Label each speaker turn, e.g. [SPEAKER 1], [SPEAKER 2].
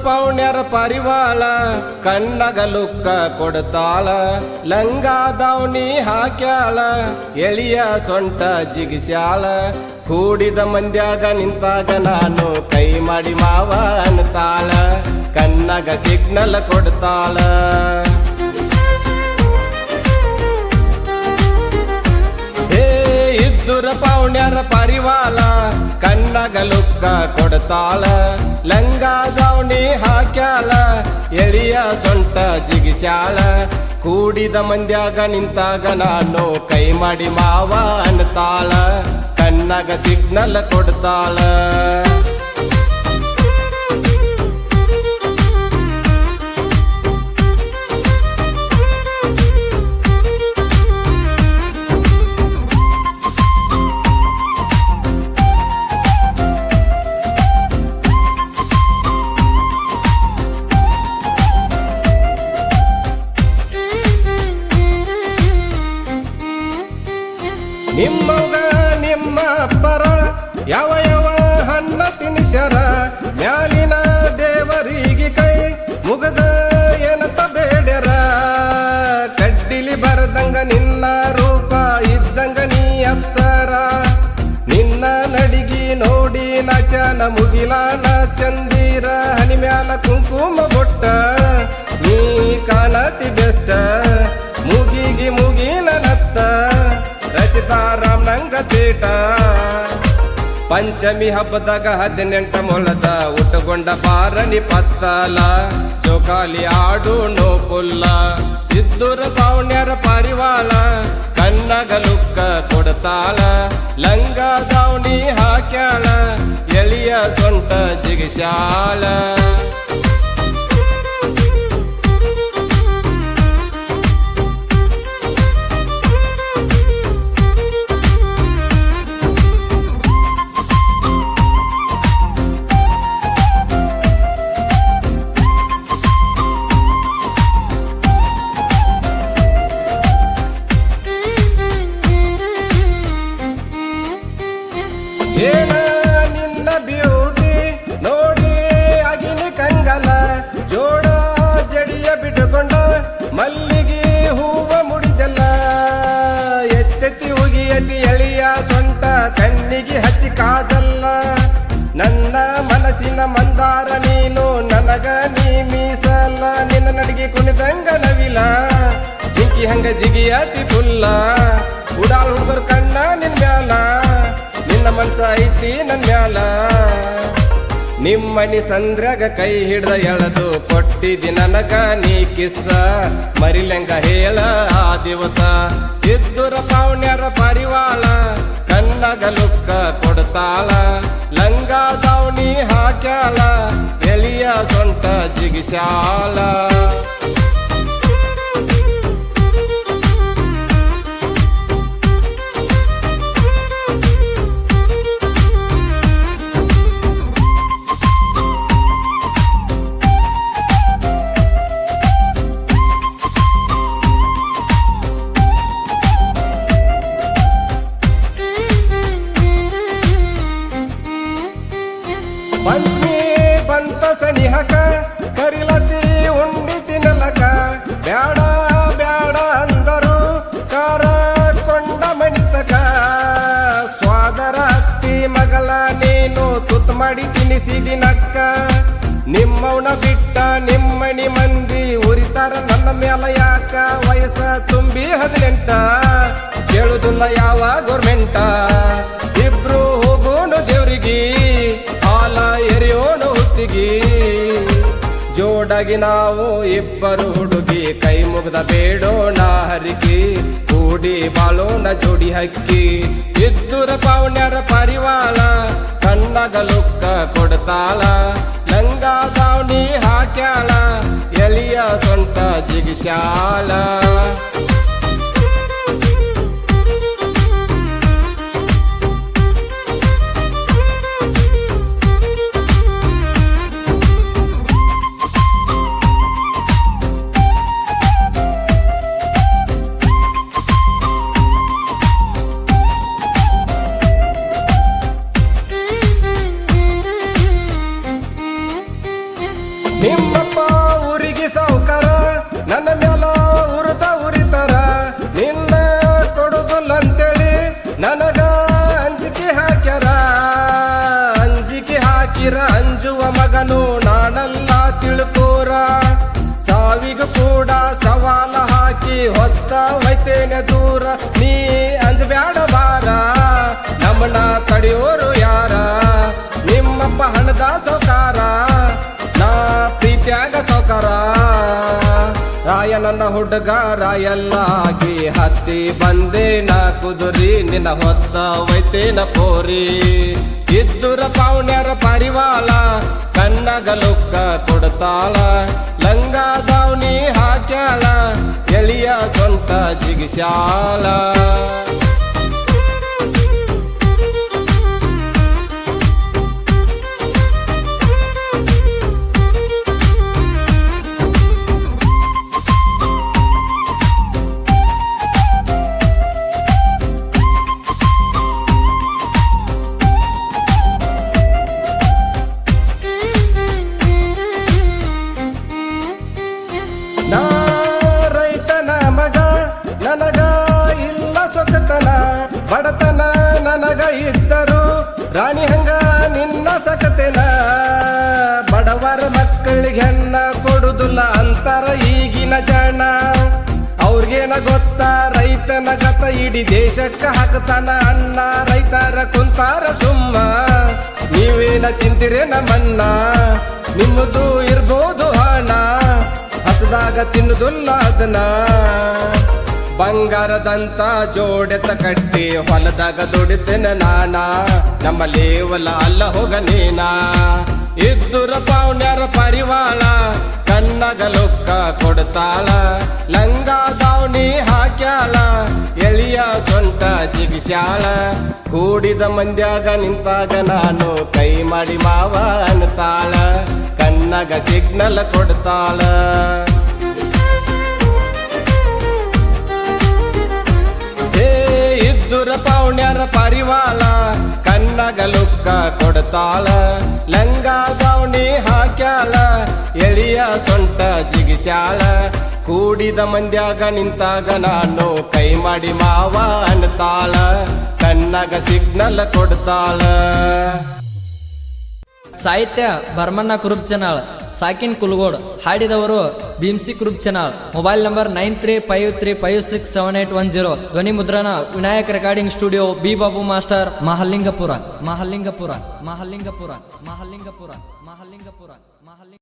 [SPEAKER 1] ಪೌಣ್ಯರ ಪರಿವಾಳ ಕಣ್ಣಗ ಲುಕ್ಕ ಕೊಡ್ತಾಳ ಲಂಗ ದಾವಣಿ ಹಾಕ್ಯಾಳ ಎಳಿಯ ಸೊಂಟ ಜಿಗಿಸ್ಯಾಳ ಕೂಡಿದ ಮಂದ್ಯಾಗ ನಿಂತಾಗ ನಾನು ಕೈ ಮಾಡಿ ಮಾವ ಅನ್ನತಾಳ ಕಣ್ಣಗ ಸಿಗ್ನಲ್ ಕೊಡ್ತಾಳ ಇದ್ದುರ ಪೌಣ್ಯರ ಪರಿವಾಳ ಕಣ್ಣಗ ಲುಕ್ಕ ಕೊಡ್ತಾಳ ಲಂಗ ದಾವಣಿ ಹಾಕ್ಯಾಳ ಎಳಿಯ ಸೊಂಟ ಜಿಗಿಸ್ಯಾಳ ಕೂಡಿದ ಮಂದ್ಯಾಗ ನಿಂತಾಗ ನಾನು ಕೈ ಮಾಡಿ ಮಾವ ಅನ್ನತಾಳ ಕಣ್ಣಗ ಸಿಗ್ನಲ್ ಕೊಡ್ತಾಳ ನಿಮ್ಮಗ ನಿಮ್ಮ ಅಪ್ಪರ ಯಾವ ಯಾವ ಹಣ್ಣ ತಿನಿಸರ ಮ್ಯಾಲಿನ ದೇವರಿಗೆ ಕೈ ಮುಗದ ಏನತ ಬೇಡ್ಯರ ಕಡ್ಡಿಲಿ ಬರದಂಗ ನಿನ್ನ ರೂಪ ಇದ್ದಂಗ ನೀ ಅಪ್ಸರ ನಿನ್ನ ನಡಿಗಿ ನೋಡಿ ನಚನ ಮುಗಿಲಾನ ಚಂದಿರ ಹನಿ ಮ್ಯಾಲ ಕುಂಕುಮ ಬೊಟ್ಟ ನೀ ಕಾಣತಿ ಬೆಷ್ಟ ಮುಗಿಗಿ ಮುಗಿನ ನತ್ತ ರಚಿತಾರಾಮ್ ನಂಗ ಚೇಟ ಪಂಚಮಿ ಹಬ್ಬದಾಗ 18 ಮೊಳದ ಉಟ್ಟುಕೊಂಡ ಪಾರಣಿ ಪತ್ತಲ ಚೌಕಾಲಿ ಆಡು ನೋ ಪುಲ್ಲ ಇದ್ದುರ ಪೌಣ್ಯರ ಪರಿವಾಳ ಕಣ್ಣಗ ಲುಕ್ಕ ಕೊಡ್ತಾಳ ಲಂಗ ದಾವಣಿ ಹಾಕ್ಯಾಳ ಎಳಿಯ ಸೊಂಟ ಜಿಗಿಸ್ಯಾಳ ಏನ ನಿನ್ನ ಬ್ಯೂಟಿ ನೋಡಿ ಅಗಿನ ಕಂಗಲ ಜೋಡ ಜಡಿಯ ಬಿಟ್ಟುಕೊಂಡ ಮಲ್ಲಿಗೆ ಹೂವ ಮುಡಿದಲ್ಲ ಎತ್ತೆತ್ತಿ ಉಗಿಯತಿ ಎಳಿಯ ಸೊಂಟ ಕಣ್ಣಿಗೆ ಹಚ್ಚಿ ಕಾಜಲ್ಲ ನನ್ನ ಮನಸ್ಸಿನ ಮಂದಾರ ನೀನು ನನಗ ನೀ ಮೀಸಲ್ಲ ನಿನ್ನ ನಡಿಗೆ ಕುಣಿದಂಗ ನವಿಲ ಜಿಂಕಿ ಹಂಗ ಜಿಗಿಯತಿ ಪುಲ್ಲ ಉಡಾಲ್ ಹುಡುಗರು ಕಣ್ಣ ನಿನ್ ಮ್ಯಾಲ ನಿನ್ನ ಮನ್ಸ ಐತಿ ನನ್ ಮ್ಯಾಲ ನಿಮ್ಮನಿ ಸಂದ್ರಾಗ ಕೈ ಹಿಡ್ದ ಎಳದು ಕೊಟ್ಟಿದಿ ನನಗ ನೀ ಕಿಸ್ಸ ಮರಿಲೆಂಗ ಹೇಳ ಆ ದಿವಸ ಇದ್ದುರ ಪೌಣ್ಯರ ಪರಿವಾಳ ಕಣ್ಣಗ ಲುಕ್ಕ ಕೊಡ್ತಾಳ ಲಂಗ ದಾವಣಿ ಹಾಕ್ಯಾಳ ಎಳಿಯ ಸೊಂಟ ಜಿಗಿಸ್ಯಾಳ ಪಂಚಮಿ ಬಂತ ಸನಿಹಕ ಕರಿಲತಿ ಉಂಡಿ ತಿನ್ನಲಕ ಬ್ಯಾಡ ಬ್ಯಾಡ ಅಂದರು ಕಾರ ಕೊಂಡ ಮಣಿತಕ ಸ್ವಾದರ ಅತ್ತಿ ಮಗಲ ನೀನು ತುತ್ತು ಮಾಡಿ ತಿನ್ನಿಸಿದಿ ನಕ್ಕ ನಿಮ್ಮವನ ಬಿಟ್ಟ ನಿಮ್ಮನಿ ಮಂದಿ ಉರಿತಾರ ನನ್ನ ಮ್ಯಾಲ ಯಾಕ ವಯಸ್ಸ ತುಂಬಿ 18 ಕೇಳುದಿಲ್ಲ ಯಾವ ಗೌರ್ಮೆಂಟ ಇಬ್ರು ಹೋಗೋಣ ದೇವ್ರಿಗೆ ಹಾಲ ಎರಿಯೋಣ ಹೊತ್ತಿಗೆ ಜೋಡಾಗಿ ನಾವು ಇಬ್ಬರು ಹುಡುಗಿ ಕೈ ಮುಗ್ದ ಬೇಡೋಣ ಹರಿಕಿ ಕೂಡಿ ಬಾಳೋಣ ಜೋಡಿ ಹಕ್ಕಿ ಇದ್ದುರ ಪೌಣ್ಯರ ಪರಿವಾಳ ಕಣ್ಣಗ ಲುಕ್ಕ ಕೊಡ್ತಾಳ ಲಂಗ ದಾವಣಿ ಹಾಕ್ಯಾಳ ಎಳಿಯ ಸೊಂಟ ಜಿಗಿಸ್ಯಾಳ ನಿಮ್ಮಪ್ಪ ಊರಿಗೆ ಸಾವುಕಾರ ನನ್ನ ಮ್ಯಾಲ ಉರಿತಾರ ನಿನ್ನ ಕೊಡುದಿಲ್ಲ ಅಂತೇಳಿ ನನಗ ಅಂಜಿಕೆ ಹಾಕ್ಯಾರ ಅಂಜಿಕೆ ಹಾಕಿರ ಅಂಜುವ ಮಗನು ನಾನಲ್ಲ ತಿಳ್ಕೋರ ಸಾವಿಗೂ ಕೂಡ ಸವಾಲ ಹಾಕಿ ಹೊತ್ತ ಹೋಯ್ತೇನೆ ದೂರ ನೀ ಅಂಜಬ್ಯಾಡ ಬಾರ ನಮ್ಮನ್ನ ತಡೆಯೋರು ಯಾರ ನಿಮ್ಮಪ್ಪ ಹಣದ ಸೌಕಾರ ನಾ ಪ್ರೀತ್ಯಾಗ ಸೌಕಾರ ರಾಯ ನನ್ನ ಹುಡುಗ ರಾಯಲ್ಲಾಗಿ ಹತ್ತಿ ಬಂದೆ ನಾ ಕುದುರಿ ನಿನ್ನ ಹೊತ್ತ ಒಯ್ತೇನ ಪೋರಿ ಇದ್ದುರ ಪಾವಣ್ಯರ ಪರಿವಾಲ ಕಣ್ಣಗ ಲುಕ್ಕ ಕೊಡ್ತಾಳ ಲಂಗ ದಾವಣಿ ಹಾಕ್ಯಾಳ ಎಳಿಯ ಸ್ವಂತ ಜಿಗಿಸ್ಯಾಳ ನಾ ರೈತನ ಮಗ ನನಗ ಇಲ್ಲ ಸೊಕ್ಕತನ ಬಡತನ ನನಗ ಇದ್ದರು ರಾಣಿ ಹಂಗ ನಿನ್ನ ಸಕತೆನ ಬಡವರ ಮಕ್ಕಳಿಗೆ ಹೆಣ್ಣ ಕೊಡುದಿಲ್ಲ ಅಂತಾರ ಈಗಿನ ಜನ ಅವ್ರಿಗೇನ ಗೊತ್ತ ರೈತನ ಗತ ಇಡೀ ದೇಶಕ್ಕ ಹಾಕ್ತಾನ ಅನ್ನ ರೈತರ ಕುಂತಾರ ಸುಮ್ಮ ನೀವೇನ ತಿಂತಿರೇನ ಮನ್ನ ನಿಮ್ಮದು ಇರ್ಬೋದು ಹಣ ಹಸದಾಗ ತಿನ್ನುದಿಲ್ಲ ಅದನ್ನ ಬಂಗಾರದಂತ ಜೋಡೆತ ಕಟ್ಟಿ ಹೊಲದಾಗ ದುಡಿತೇನ ನಾನ ನಮ್ಮ ಲೇವಲ ಅಲ್ಲ ಹೋಗ ನೀನ ಇದ್ದುರ ಪಾವಣ್ಯರ ಪರಿವಾಳ ಕಣ್ಣಗ ಲುಕ್ಕ ಕೊಡ್ತಾಳ ಲಂಗ ದಾವಣಿ ಹಾಕ್ಯಾಳ ಎಳಿಯ ಸೊಂಟ ಜಿಗಿಸ್ಯಾಳ ಕೂಡಿದ ಮಂದ್ಯಾಗ ನಿಂತಾಗ ನಾನು ಕೈ ಮಾಡಿ ಮಾವ ಅನ್ನತಾಳ ಕಣ್ಣಗ ಸಿಗ್ನಲ್ ಕೊಡ್ತಾಳ ಇದ್ದುರ ಪಾವಣ್ಯರ ಪರಿವಾಳ ಕಣ್ಣಗ ಲುಕ್ಕ ಕೊಡ್ತಾಳ ಲಂಗ ದಾವಣಿ ಹಾಕ್ಯಾಳ ಎಳಿಯ ಸೊಂಟ ಜಿಗಿಸ್ಯಾಳ ಕೂಡಿದ ಮಂದ್ಯಾಗ ನಿಂತಾಗ ನಾನು ಕೈ ಮಾಡಿ ಮಾವ ಅನ್ನತಾಳ ಕಣ್ಣಗ ಸಿಗ್ನಲ್ ಕೊಡ್ತಾಳ
[SPEAKER 2] ಸಾಹಿತ್ಯ ಭರಮಣ್ಣ ಕುರುಬ್ ಚಾನಲ್ ಸಾಕಿನ್ ಕುಲ್ಗೋಡ್ ಹಾಡಿದವರು Bheemsi Kurub channel mobile number 9353567810 ಧ್ವನಿ ಮುದ್ರಣ Vinayak recording studio B Babu master Mahalingapura